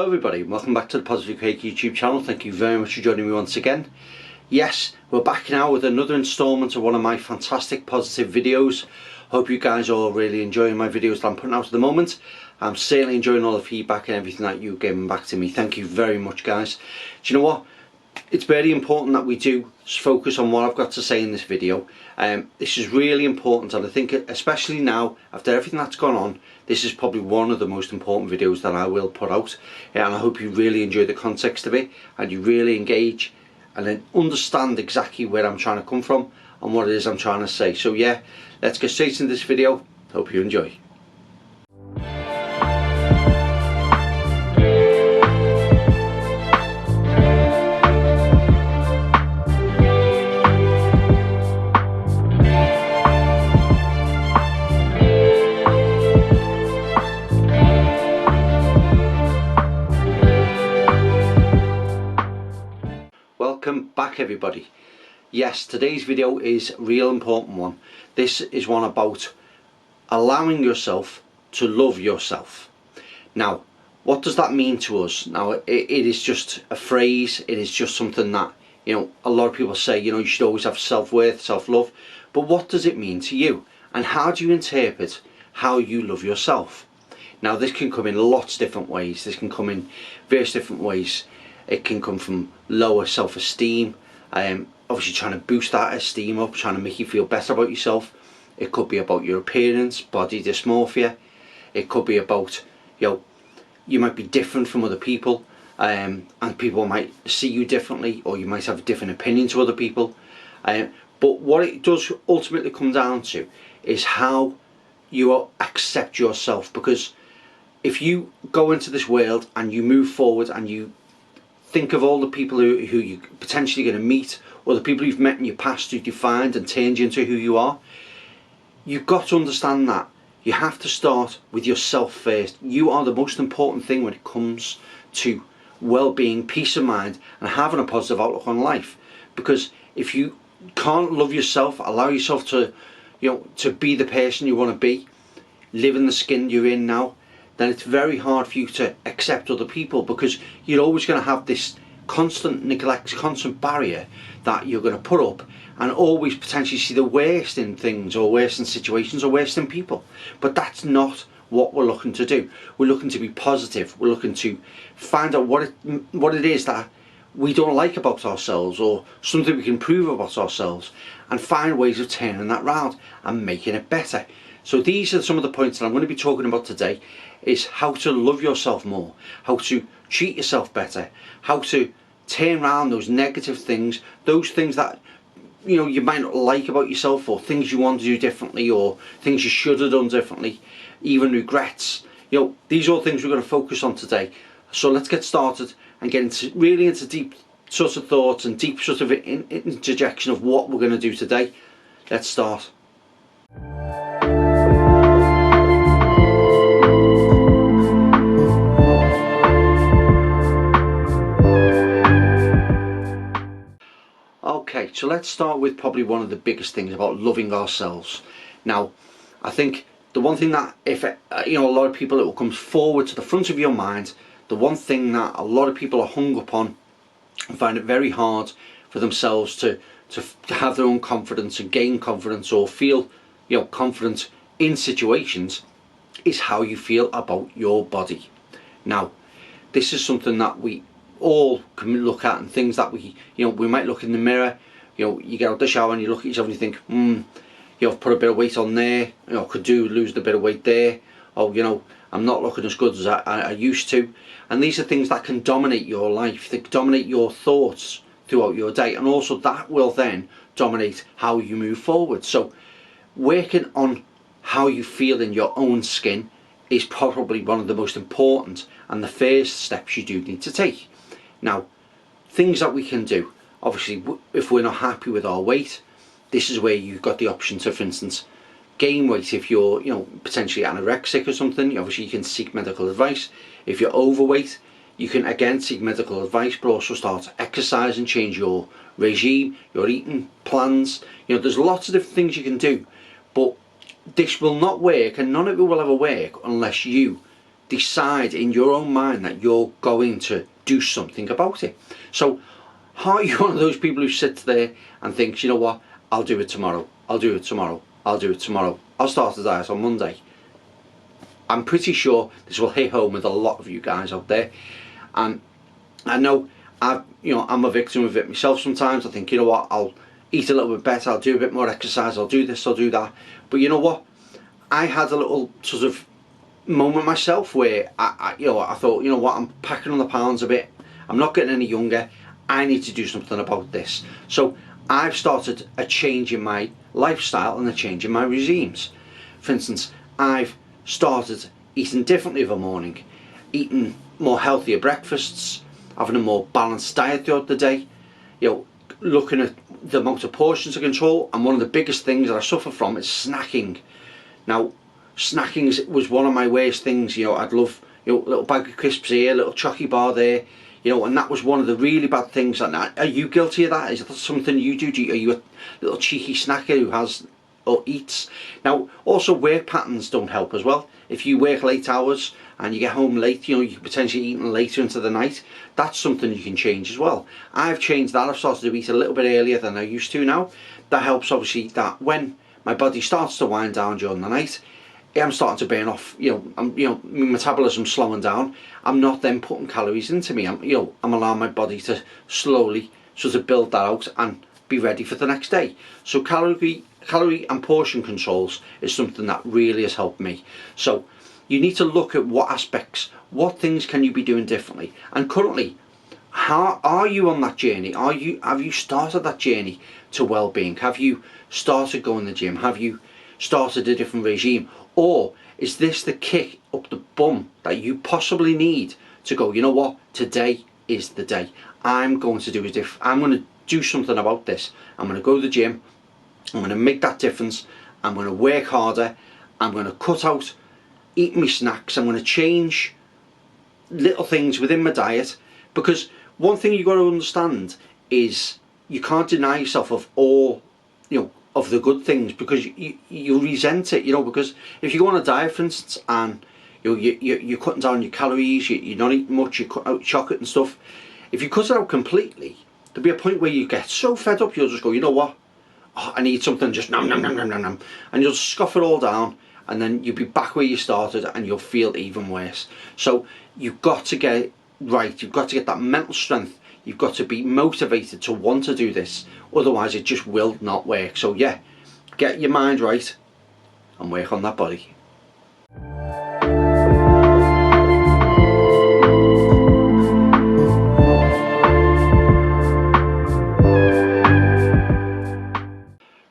everybody, welcome back to the Positive Cake YouTube channel. Thank you very much for joining me once again. Yes, we're back now with another installment of one of my fantastic positive videos. Hope you guys are all really enjoying my videos that I'm putting out at the moment. I'm certainly enjoying all the feedback and everything that you're giving back to me. Thank you very much, guys. Do you know what? It's very important that we do focus on what I've got to say in this video. This is really important, and I think especially now, after everything that's gone on, this is probably one of the most important videos that I will put out. And I hope you really enjoy the context of it, and you really engage and then understand exactly where I'm trying to come from and what it is I'm trying to say. So yeah, let's get straight into this video. Hope you enjoy. Welcome back, everybody. Yes, today's video is a real important one. This is one about allowing yourself to love yourself. Now, what does that mean to us? Now, it is just a phrase. It is just something that, you know, a lot of people say, you know, you should always have self-worth, self-love. But what does it mean to you? And how do you interpret how you love yourself? Now, this can come in lots of different ways. This can come in various different ways. It can come from lower self-esteem, obviously trying to boost that esteem up, trying to make you feel better about yourself. It could be about your appearance, body dysmorphia. It could be about, you know, you might be different from other people, and people might see you differently, or you might have a different opinion to other people. But what it does ultimately come down to is how you accept yourself. Because if you go into this world and you move forward and you think of all the people who you're potentially going to meet, or the people you've met in your past who defined and turned you into who you are, you've got to understand that you have to start with yourself first. You are the most important thing when it comes to well-being, peace of mind, and having a positive outlook on life. Because if you can't love yourself, allow yourself to, you know, to be the person you want to be, live in the skin you're in now, then it's very hard for you to accept other people, because you're always going to have this constant neglect, constant barrier that you're going to put up, and always potentially see the worst in things, or worst in situations, or worst in people. But that's not what we're looking to do. We're looking to be positive. We're looking to find out what it is that we don't like about ourselves, or something we can improve about ourselves, and find ways of turning that round and making it better. So these are some of the points that I'm going to be talking about today, is how to love yourself more, how to treat yourself better, how to turn around those negative things, those things that, you know, you might not like about yourself, or things you want to do differently, or things you should have done differently, even regrets. You know, these are all things we're going to focus on today. So let's get started and get into deep sort of thoughts and deep sort of interjection of what we're going to do today. Let's start. Okay, so let's start with probably one of the biggest things about loving ourselves. Now, I think the one thing that, if you know, a lot of people, it will come forward to the front of your mind, the one thing that a lot of people are hung up on and find it very hard for themselves to have their own confidence and gain confidence, or feel, you know, confident in situations, is how you feel about your body. Now, this is something that we all can look at, and things that we, you know, we might look in the mirror. You know, you get out the shower and you look at yourself and you think, you know, I've put a bit of weight on there, you know, could do lose a bit of weight there, or, you know, I'm not looking as good as I used to. And these are things that can dominate your life, that dominate your thoughts throughout your day, and also that will then dominate how you move forward. So working on how you feel in your own skin is probably one of the most important and the first steps you do need to take. Now, things that we can do, obviously, if we're not happy with our weight, this is where you've got the option to, for instance, gain weight. If you're, you know, potentially anorexic or something, obviously you can seek medical advice. If you're overweight, you can again seek medical advice, but also start exercising, change your regime, your eating plans. You know, there's lots of different things you can do, but this will not work, and none of it will ever work unless you decide in your own mind that you're going to do something about it. So are you one of those people who sits there and thinks, you know what, I'll do it tomorrow, I'll do it tomorrow, I'll do it tomorrow, I'll start the diet on Monday? I'm pretty sure this will hit home with a lot of you guys out there, and I know I'm a victim of it myself sometimes. I think, you know what, I'll eat a little bit better, I'll do a bit more exercise, I'll do this, I'll do that. But you know what, I had a little sort of moment myself where I thought, you know what, I'm packing on the pounds a bit, I'm not getting any younger, I need to do something about this. So I've started a change in my lifestyle and a change in my regimes. For instance, I've started eating differently of a morning, eating more healthier breakfasts, having a more balanced diet throughout the day, looking at the amount of portions to control. And one of the biggest things that I suffer from is snacking. Now, snacking was one of my worst things. I'd love a little bag of crisps here, a little chocolate bar there, and that was one of the really bad things. Are you guilty of that? Is that something you do? Are you a little cheeky snacker who has or eats? Now, also work patterns don't help as well. If you work late hours and you get home late, you could potentially eating later into the night. That's something you can change as well. I've changed that. I've started to eat a little bit earlier than I used to now. That helps, obviously, that when my body starts to wind down during the night, I'm starting to burn off, my metabolism's slowing down. I'm not then putting calories into me. I'm allowing my body to slowly sort of build that out and be ready for the next day. So calorie and portion controls is something that really has helped me. So you need to look at what aspects, what things can you be doing differently. And currently, how are you on that journey? Have you started that journey to well-being? Have you started going to the gym? Have you started a different regime? Or is this the kick up the bum that you possibly need to go, you know what, today is the day. I'm going to do a I'm going to do something about this. I'm going to go to the gym. I'm going to make that difference. I'm going to work harder. I'm going to cut out eating my snacks. I'm going to change little things within my diet, because one thing you've got to understand is you can't deny yourself of all, of the good things, because you resent it, because if you go on a diet, for instance, and you're cutting down your calories, you're not eating much, you cut out chocolate and stuff. If you cut it out completely, there'll be a point where you get so fed up, you'll just go, you know what, I need something, just nom nom nom nom nom nom, and you'll scoff it all down, and then you'll be back where you started, and you'll feel even worse. So you've got to get it right. You've got to get that mental strength. You've got to be motivated to want to do this, otherwise it just will not work. So yeah, get your mind right and work on that body.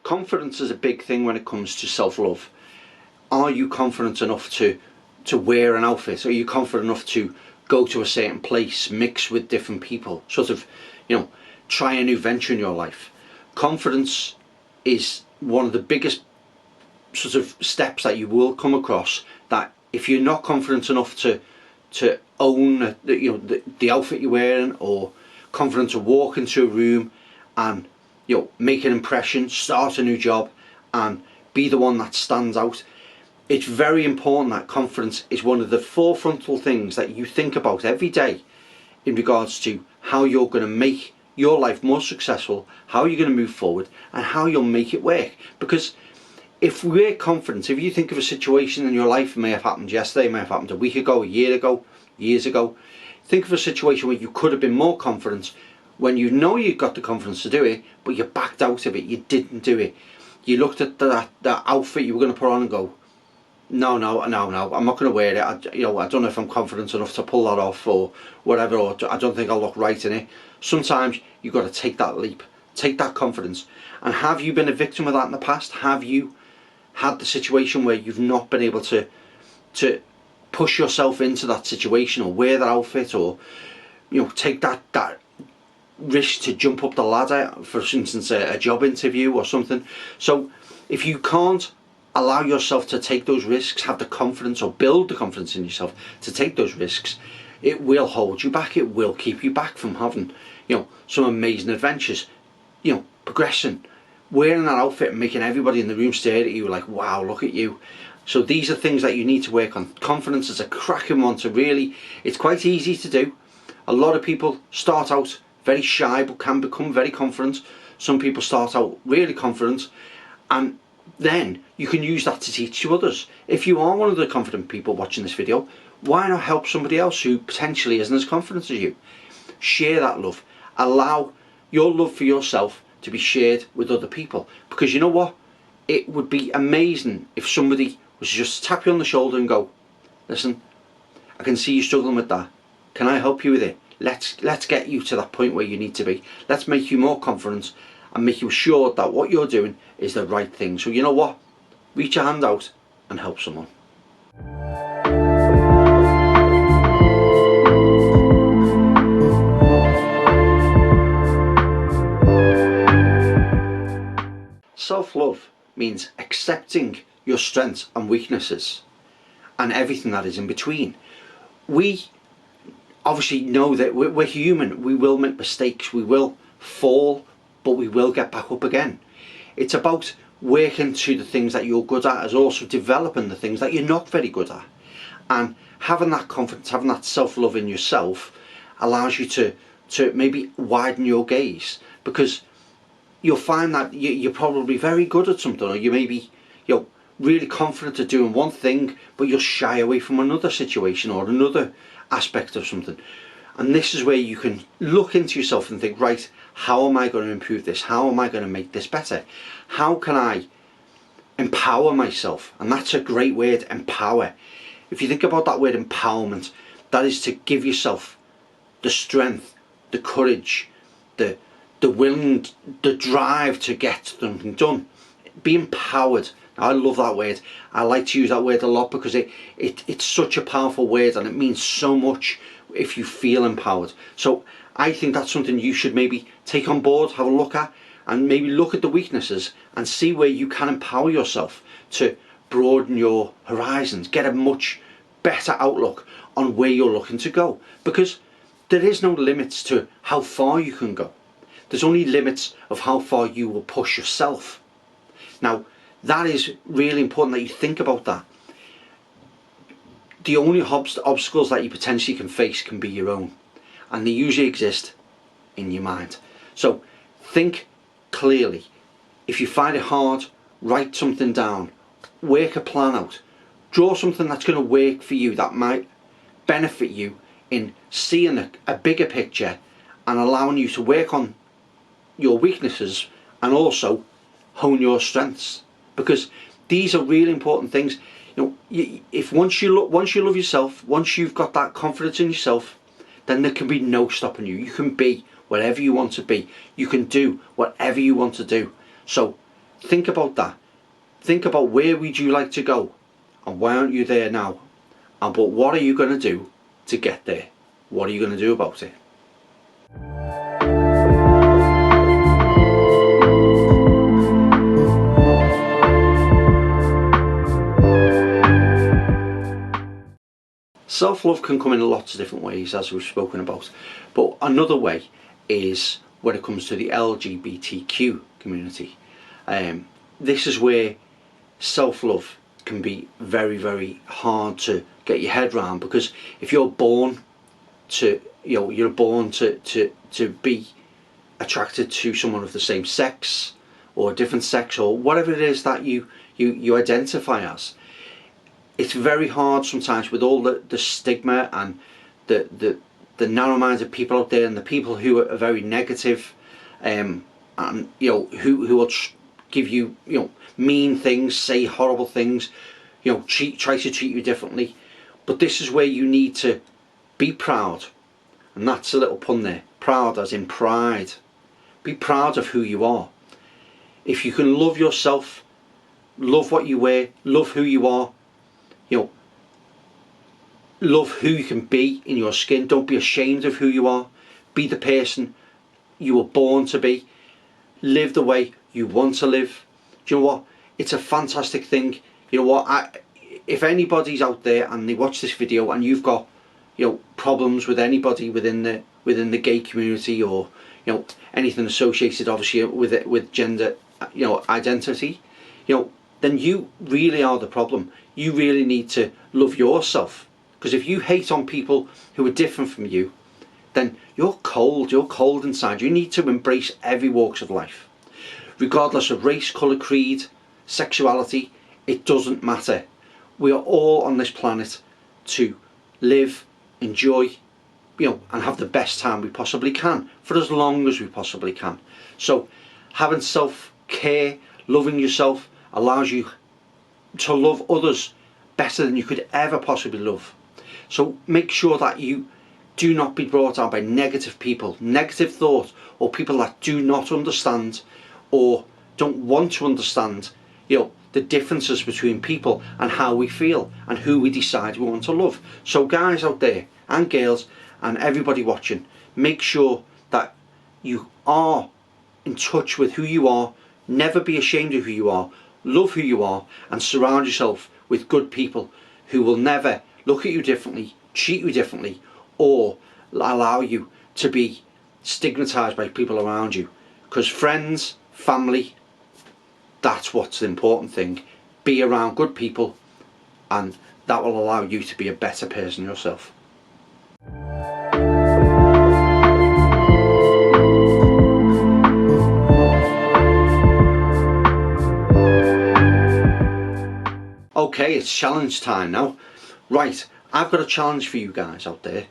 Confidence is a big thing when it comes to self-love. Are you confident enough to wear an outfit? Are you confident enough to go to a certain place, mix with different people, sort of, try a new venture in your life? Confidence is one of the biggest sort of steps that you will come across, that if you're not confident enough to own the outfit you're wearing, or confident to walk into a room and make an impression, start a new job and be the one that stands out, it's very important that confidence is one of the forefrontal things that you think about every day in regards to how you're going to make your life more successful, how you're going to move forward, and how you'll make it work. Because if we're confident, if you think of a situation in your life, it may have happened yesterday, it may have happened a week ago, a year ago, years ago, think of a situation where you could have been more confident, when you know you've got the confidence to do it, but you backed out of it, you didn't do it. You looked at that outfit you were going to put on and go, no, I'm not going to wear it. I don't know if I'm confident enough to pull that off, or whatever, or I don't think I'll look right in it. Sometimes you've got to take that leap, take that confidence. And have you been a victim of that in the past? Have you had the situation where you've not been able to push yourself into that situation, or wear that outfit, or take that risk to jump up the ladder, for instance a job interview or something? So if you can't allow yourself to take those risks, have the confidence, or build the confidence in yourself to take those risks, it will hold you back. It will keep you back from having some amazing adventures, progression, wearing that outfit and making everybody in the room stare at you like, wow, look at you. So these are things that you need to work on. Confidence is a cracking one to really, it's quite easy to do. A lot of people start out very shy but can become very confident. Some people start out really confident, and then you can use that to teach to others. If you are one of the confident people watching this video, why not help somebody else who potentially isn't as confident as you? Share that love. Allow your love for yourself to be shared with other people, because you know what, it would be amazing if somebody was to just tap you on the shoulder and go, listen, I can see you struggling with that, can I help you with it? Let's get you to that point where you need to be. Let's make you more confident and make you assured that what you're doing is the right thing. So you know what, reach your hand out and help someone. Self-love means accepting your strengths and weaknesses and everything that is in between. We obviously know that we're human. We will make mistakes, we will fall, but we will get back up again. It's about working to the things that you're good at, as also developing the things that you're not very good at. And having that confidence, having that self-love in yourself allows you to maybe widen your gaze, because you'll find that you're probably very good at something, or you may be, really confident at doing one thing, but you'll shy away from another situation or another aspect of something. And this is where you can look into yourself and think, right, how am I going to improve this? How am I going to make this better? How can I empower myself? And that's a great word, empower. If you think about that word empowerment, that is to give yourself the strength, the courage, the willing, the drive to get something done. Be empowered. I love that word. I like to use that word a lot because it's such a powerful word, and it means so much if you feel empowered. So I think that's something you should maybe take on board, have a look at, and maybe look at the weaknesses and see where you can empower yourself to broaden your horizons, get a much better outlook on where you're looking to go, because there is no limits to how far you can go. There's only limits of how far you will push yourself. Now, that is really important that you think about that. The only obstacles that you potentially can face can be your own, and they usually exist in your mind. So think clearly. If you find it hard, write something down, work a plan out, draw something that's going to work for you, that might benefit you in seeing a bigger picture and allowing you to work on your weaknesses and also hone your strengths, because these are really important things. If once you love yourself, once you've got that confidence in yourself, then there can be no stopping you. You can be whatever you want to be. You can do whatever you want to do. So think about that. Think about where would you like to go, and why aren't you there now? But what are you going to do to get there? What are you going to do about it? Self-love can come in lots of different ways, as we've spoken about, but another way is when it comes to the LGBTQ community. This is where self-love can be very, very hard to get your head around, because if you're born to, you're born to be attracted to someone of the same sex or a different sex, or whatever it is that you identify as, it's very hard sometimes with all the stigma and the narrow-minded people out there, and the people who are very negative, and who will give you mean things, say horrible things, try to treat you differently. But this is where you need to be proud, and that's a little pun there, proud as in pride. Be proud of who you are. If you can love yourself, love what you wear, love who you are, love who you can be in your skin. Don't be ashamed of who you are. Be the person you were born to be. Live the way you want to live. Do you know what? It's a fantastic thing. You know what? If anybody's out there and they watch this video and you've got problems with anybody within the gay community, or anything associated obviously with it, with gender identity, then you really are the problem. you really need to love yourself. Because if you hate on people who are different from you, then you're cold inside. You need to embrace every walks of life. Regardless of race, colour, creed, sexuality, it doesn't matter. We are all on this planet to live, enjoy, and have the best time we possibly can for as long as we possibly can. So having self-care, loving yourself, allows you to love others better than you could ever possibly love. So make sure that you do not be brought down by negative people, negative thoughts, or people that do not understand or don't want to understand the differences between people and how we feel and who we decide we want to love. So guys out there and girls and everybody watching, make sure that you are in touch with who you are. Never be ashamed of who you are. Love who you are, and surround yourself with good people who will never look at you differently, treat you differently, or allow you to be stigmatized by people around you. Because friends, family, that's what's the important thing. Be around good people, and that will allow you to be a better person yourself. Okay, it's challenge time now. Right, I've got a challenge for you guys out there.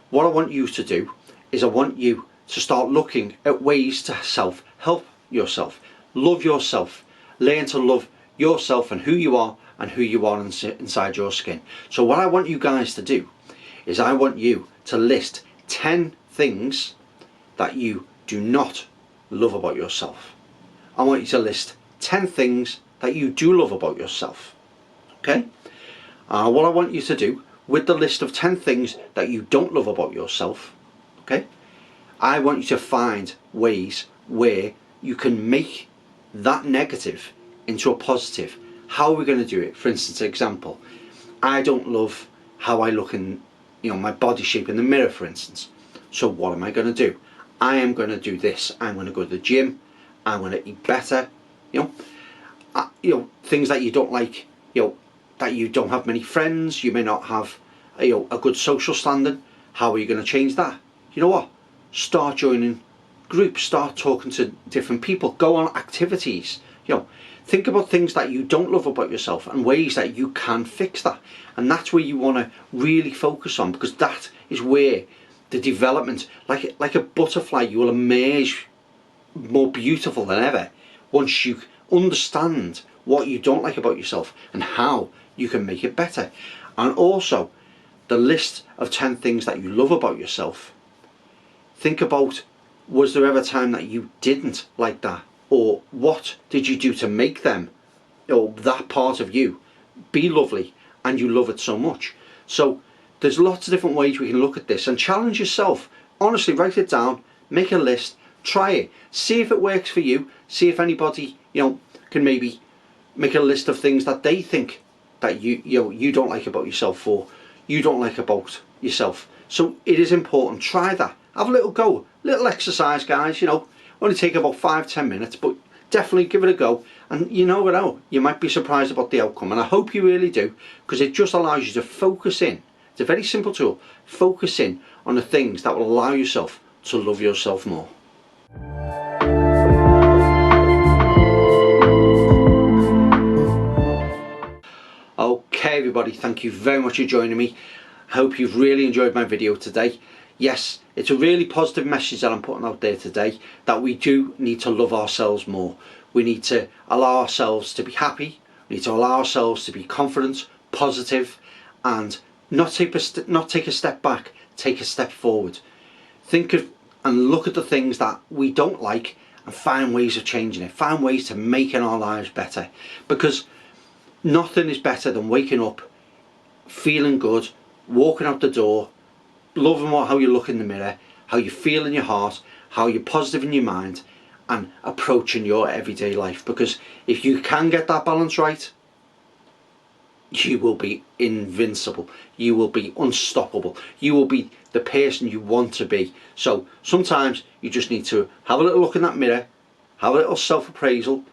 What I want you to do is I want you to start looking at ways to help yourself, love yourself, learn to love yourself and who you are inside your skin. So what I want you guys to do is I want you to list 10 things that you do not love about yourself. I want you to list 10 things that you do love about yourself. Okay? What I want you to do with the list of 10 things that you don't love about yourself, okay, I want you to find ways where you can make that negative into a positive. How are we going to do it? For instance, example, I don't love how I look in my body shape in the mirror, for instance. So what am I going to do? I am going to do this. I'm going to go to the gym. I'm going to eat better. Things that you don't like. That you don't have many friends. You may not have a good social standing. How are you going to change that? You know what? Start joining groups. Start talking to different people. Go on activities. Think about things that you don't love about yourself and ways that you can fix that. And that's where you want to really focus on, because that is where the development, like a butterfly, you will emerge more beautiful than ever once you understand what you don't like about yourself and how you can make it better. And also the list of 10 things that you love about yourself. Think about, was there ever a time that you didn't like that? Or what did you do to make them, or that part of you, be lovely and you love it so much? So there's lots of different ways we can look at this and challenge yourself. Honestly, write it down, make a list, try it, see if it works for you, see if anybody can maybe make a list of things that they think that you don't like about yourself, or you don't like about yourself. So it is important. Try that. Have a little go, little exercise, guys. Only take about 5-10 minutes, but definitely give it a go. And you know what? You might be surprised about the outcome, and I hope you really do, because it just allows you to focus in. It's a very simple tool. Focus in on the things that will allow yourself to love yourself more. Okay everybody, thank you very much for joining me. I hope you've really enjoyed my video today. Yes, it's a really positive message that I'm putting out there today, that we do need to love ourselves more. We need to allow ourselves to be happy. We need to allow ourselves to be confident, positive, and not take a step back, take a step forward. Think of and look at the things that we don't like and find ways of changing it. Find ways to making our lives better. Because nothing is better than waking up, feeling good, walking out the door, loving how you look in the mirror, how you feel in your heart, how you're positive in your mind, and approaching your everyday life. Because if you can get that balance right, you will be invincible. You will be unstoppable. You will be the person you want to be. So sometimes you just need to have a little look in that mirror, have a little self-appraisal,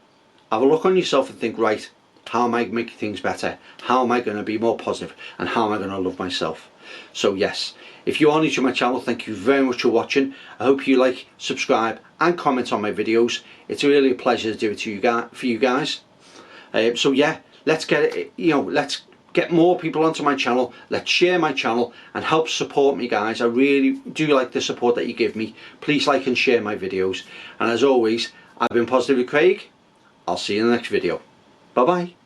have a look on yourself and think, right, how am I making things better, how am I going to be more positive, and how am I going to love myself. So yes, if you are new to my channel, thank you very much for watching. I hope you like, subscribe and comment on my videos. It's really a pleasure to do it for you guys. So yeah, let's get it, let's get more people onto my channel. Let's share my channel and help support me, guys. I really do like the support that you give me. Please like and share my videos. And as always, I've been Positive with Craig. I'll see you in the next video. Bye bye.